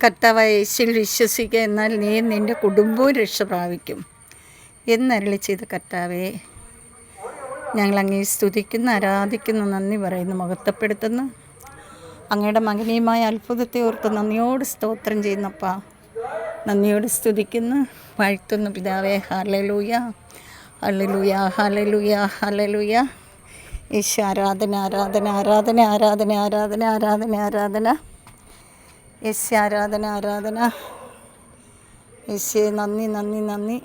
കർത്താവായ യേശുവിൽ വിശ്വസിക്കുക, എന്നാൽ നീ നിൻ്റെ കുടുംബവും രക്ഷ പ്രാപിക്കും എന്നരുളി ചെയ്ത കർത്താവേ, ഞങ്ങൾ അങ്ങേ സ്തുതിക്കുന്നു, ആരാധിക്കുന്നു, നന്ദി പറയുന്നു, മഹത്വപ്പെടുത്തുന്നു. അങ്ങയുടെ മകനീയമായ അത്ഭുതത്തെ ഓർത്ത് നന്ദിയോട് സ്തോത്രം ചെയ്യുന്നപ്പാ. നന്ദിയോട് സ്തുതിക്കുന്നു, വാഴ്ത്തുന്നു പിതാവേ. ഹല്ലേലൂയ, ഹല്ലേലൂയ, ഹല്ലേലൂയ, ഹല്ലേലൂയ. യേശു ആരാധന, ആരാധന, ആരാധന, ആരാധന, ആരാധന, ആരാധന, ആരാധന. യേശു ആരാധന, ആരാധന. യേശുവേ നന്ദി, നന്ദി, നന്ദി.